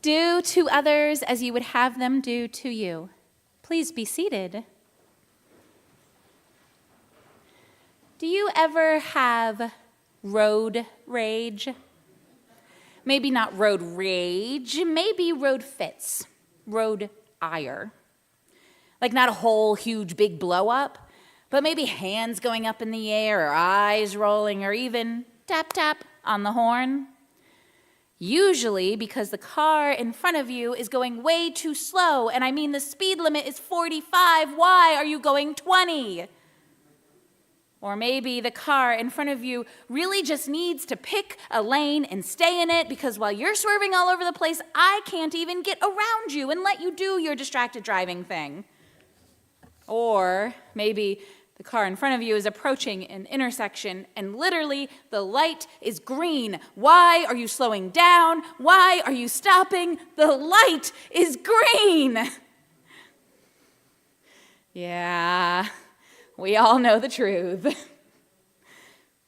Do to others as you would have them do to you. Please be seated. Do you ever have road rage? Maybe not road rage, maybe road fits, road ire. Like not a whole huge big blow up, but maybe hands going up in the air or eyes rolling or even tap tap on the horn. Usually because the car in front of you is going way too slow, and I mean the speed limit is 45, why are you going 20? Or maybe the car in front of you really just needs to pick a lane and stay in it because while you're swerving all over the place, I can't even get around you and let you do your distracted driving thing. Or maybe the car in front of you is approaching an intersection and literally the light is green. Why are you slowing down? Why are you stopping? The light is green. Yeah, we all know the truth.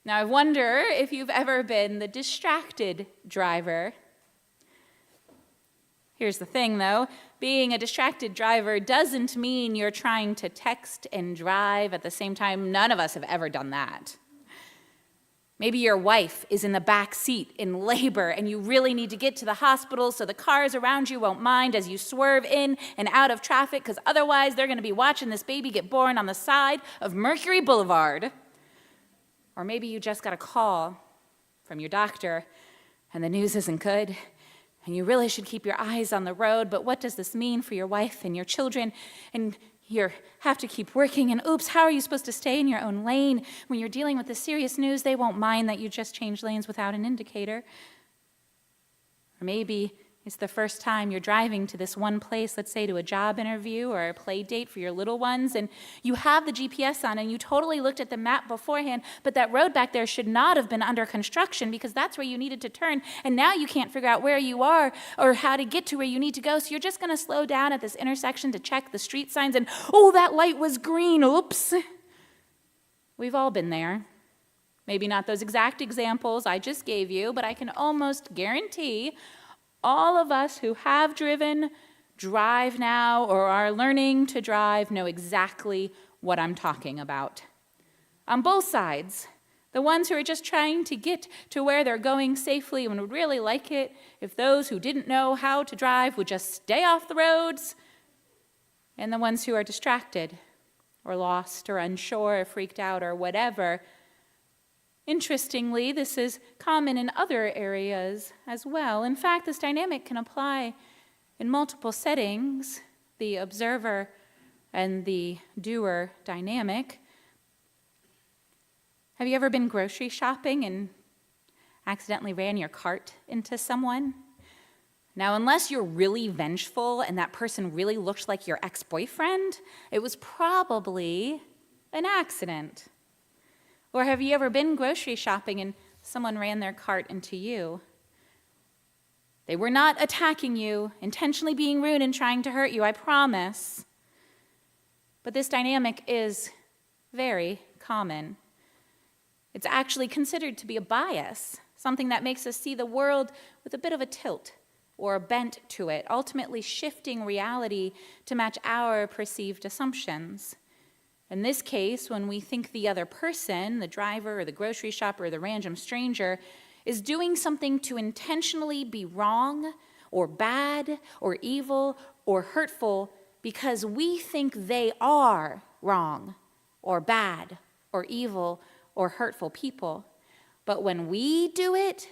Now, I wonder if you've ever been the distracted driver. Here's the thing, though. Being a distracted driver doesn't mean you're trying to text and drive at the same time. None of us have ever done that. Maybe your wife is in the back seat in labor and you really need to get to the hospital so the cars around you won't mind as you swerve in and out of traffic because otherwise they're going to be watching this baby get born on the side of Mercury Boulevard. Or maybe you just got a call from your doctor and the news isn't good. And you really should keep your eyes on the road, but what does this mean for your wife and your children? And you have to keep working, and oops, how are you supposed to stay in your own lane? When you're dealing with the serious news, they won't mind that you just changed lanes without an indicator. Or maybe it's the first time you're driving to this one place, let's say to a job interview or a play date for your little ones, and you have the GPS on and you totally looked at the map beforehand, but that road back there should not have been under construction because that's where you needed to turn, and now you can't figure out where you are or how to get to where you need to go, so you're just going to slow down at this intersection to check the street signs, and oh, that light was green, oops. We've all been there. Maybe not those exact examples I just gave you, but I can almost guarantee all of us who have driven, drive now, or are learning to drive know exactly what I'm talking about. On both sides, the ones who are just trying to get to where they're going safely and would really like it if those who didn't know how to drive would just stay off the roads, and the ones who are distracted or lost or unsure or freaked out or whatever. Interestingly, this is common in other areas as well. In fact, this dynamic can apply in multiple settings, the observer and the doer dynamic. Have you ever been grocery shopping and accidentally ran your cart into someone? Now, unless you're really vengeful and that person really looked like your ex-boyfriend, it was probably an accident. Or have you ever been grocery shopping and someone ran their cart into you? They were not attacking you, intentionally being rude and trying to hurt you, I promise. But this dynamic is very common. It's actually considered to be a bias, something that makes us see the world with a bit of a tilt or a bent to it, ultimately shifting reality to match our perceived assumptions. In this case, when we think the other person, the driver or the grocery shopper or the random stranger, is doing something to intentionally be wrong or bad or evil or hurtful because we think they are wrong or bad or evil or hurtful people. But when we do it,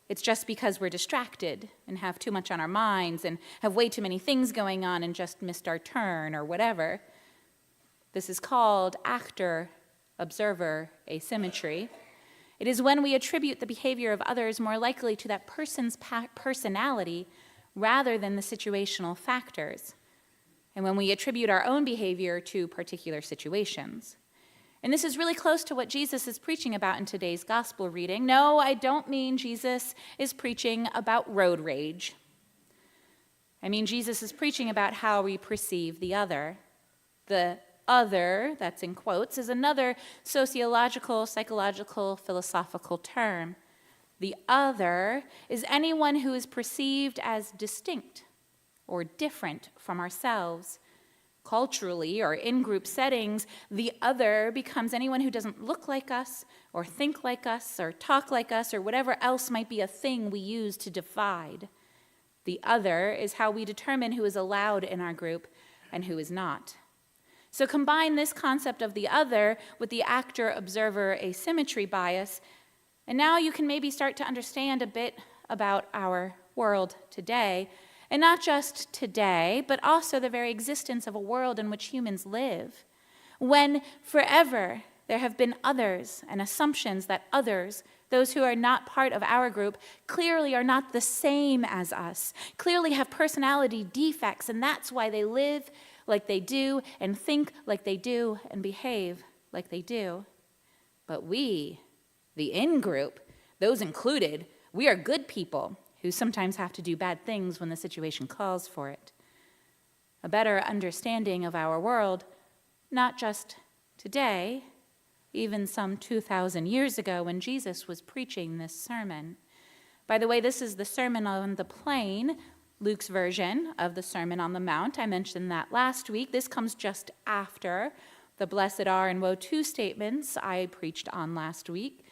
it's just because we're distracted and have too much on our minds and have way too many things going on and just missed our turn or whatever. This is called actor-observer asymmetry. It is when we attribute the behavior of others more likely to that person's personality rather than the situational factors, and when we attribute our own behavior to particular situations. And this is really close to what Jesus is preaching about in today's gospel reading. No, I don't mean Jesus is preaching about road rage. I mean Jesus is preaching about how we perceive the other. The other, that's in quotes, is another sociological, psychological, philosophical term. The other is anyone who is perceived as distinct or different from ourselves. Culturally or in group settings, the other becomes anyone who doesn't look like us or think like us or talk like us or whatever else might be a thing we use to divide. The other is how we determine who is allowed in our group and who is not. So combine this concept of the other with the actor-observer asymmetry bias, and now you can maybe start to understand a bit about our world today. And not just today, but also the very existence of a world in which humans live, when forever there have been others and assumptions that others, those who are not part of our group, clearly are not the same as us, clearly have personality defects, and that's why they live like they do and think like they do and behave like they do. But we, the in-group, those included, we are good people who sometimes have to do bad things when the situation calls for it. A better understanding of our world, not just today, even some 2,000 years ago when Jesus was preaching this sermon. By the way, this is the Sermon on the Plain, Luke's version of the Sermon on the Mount. I mentioned that last week. This comes just after the blessed are and woe to statements I preached on last week.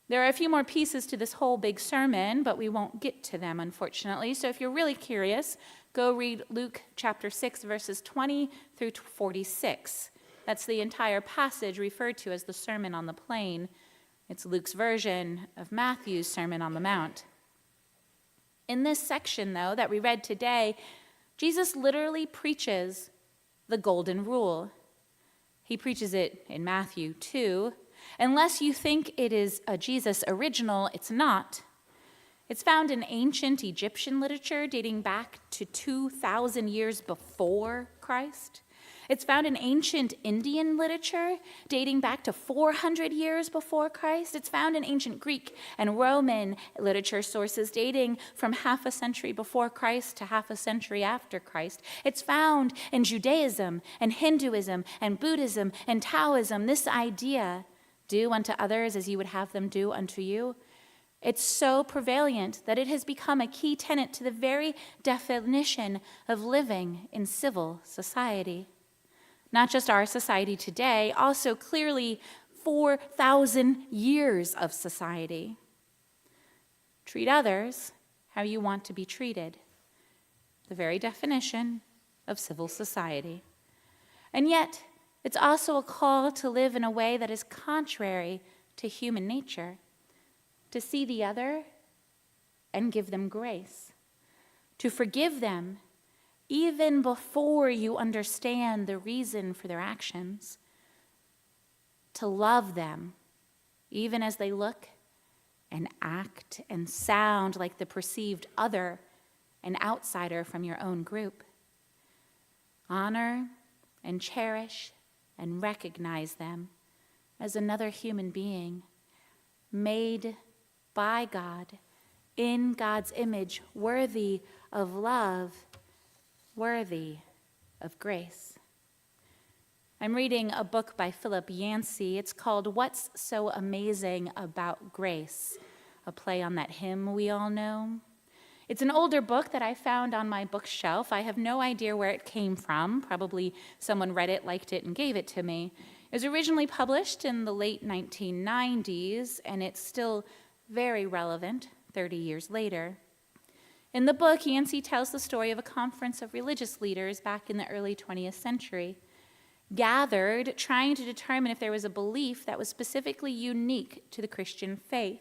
There are a few more pieces to this whole big sermon, but we won't get to them, unfortunately. So if you're really curious, go read Luke chapter 6, verses 20 through 46. That's the entire passage referred to as the Sermon on the Plain. It's Luke's version of Matthew's Sermon on the Mount. In this section, though, that we read today, Jesus literally preaches the golden rule. He preaches it in Matthew 2. Unless you think it is a Jesus original, it's not. It's found in ancient Egyptian literature dating back to 2,000 years before Christ. It's found in ancient Indian literature dating back to 400 years before Christ. It's found in ancient Greek and Roman literature sources dating from half a century before Christ to half a century after Christ. It's found in Judaism and Hinduism and Buddhism and Taoism. This idea, do unto others as you would have them do unto you, it's so prevalent that it has become a key tenet to the very definition of living in civil society. Not just our society today, also clearly 4,000 years of society. Treat others how you want to be treated. The very definition of civil society. And yet, it's also a call to live in a way that is contrary to human nature, to see the other and give them grace, to forgive them even before you understand the reason for their actions, to love them even as they look and act and sound like the perceived other, an outsider from your own group. Honor and cherish and recognize them as another human being made by God, in God's image, worthy of love, worthy of grace. I'm reading a book by Philip Yancey. It's called What's So Amazing About Grace, a play on that hymn we all know. It's an older book that I found on my bookshelf. I have no idea where it came from. Probably someone read it, liked it, and gave it to me. It was originally published in the late 1990s, and it's still very relevant 30 years later. In the book, Yancey tells the story of a conference of religious leaders back in the early 20th century, gathered trying to determine if there was a belief that was specifically unique to the Christian faith.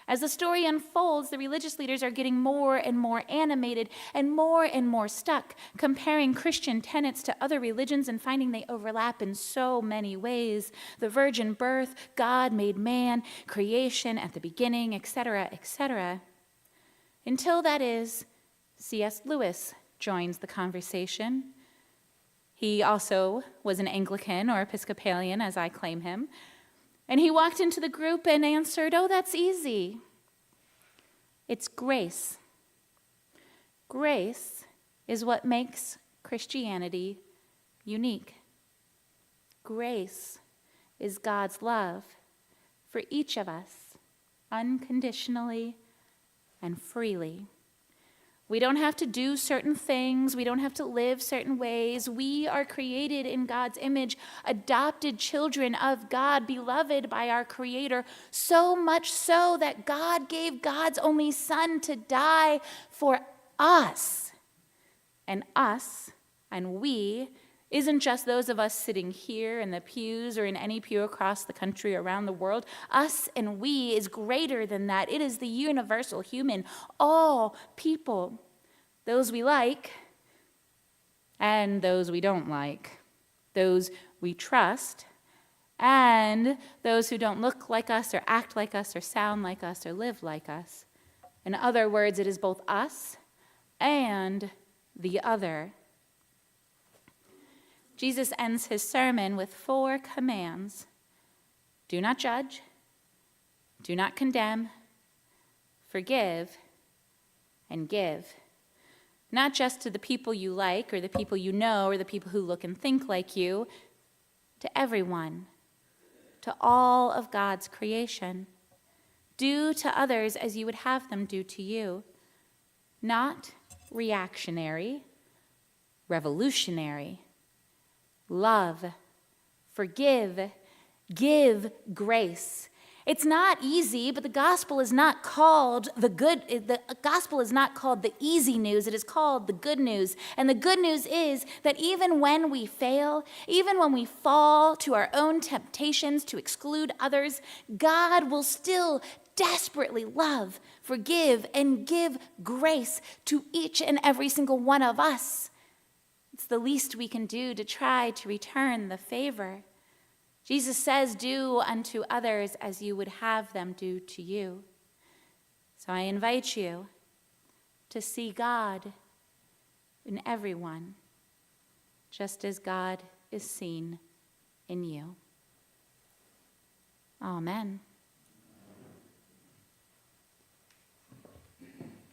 As the story unfolds, the religious leaders are getting more and more animated and more stuck, comparing Christian tenets to other religions and finding they overlap in so many ways. The virgin birth, God made man, creation at the beginning, etc., etc. Until that is, C.S. Lewis joins the conversation. He also was an Anglican or Episcopalian, as I claim him. And he walked into the group and answered, "Oh, that's easy. It's grace. Grace is what makes Christianity unique. Grace is God's love for each of us unconditionally and freely. We don't have to do certain things. We don't have to live certain ways. We are created in God's image, adopted children of God, beloved by our Creator, so much so that God gave God's only Son to die for us. And us, and we, isn't just those of us sitting here in the pews or in any pew across the country or around the world. Us and we is greater than that. It is the universal human, all people, those we like and those we don't like, those we trust and those who don't look like us or act like us or sound like us or live like us. In other words, it is both us and the other. Jesus ends his sermon with 4 commands. Do not judge, do not condemn, forgive, and give. Not just to the people you like or the people you know or the people who look and think like you, to everyone, to all of God's creation. Do to others as you would have them do to you. Not reactionary, revolutionary. Love, forgive, give grace. It's not easy, but the gospel is not called the gospel is not called the easy news. It is called the good news. And the good news is that even when we fail, even when we fall to our own temptations to exclude others, God will still desperately love, forgive, and give grace to each and every single one of us. It's the least we can do to try to return the favor. Jesus says, do unto others as you would have them do to you. So I invite you to see God in everyone, just as God is seen in you. Amen.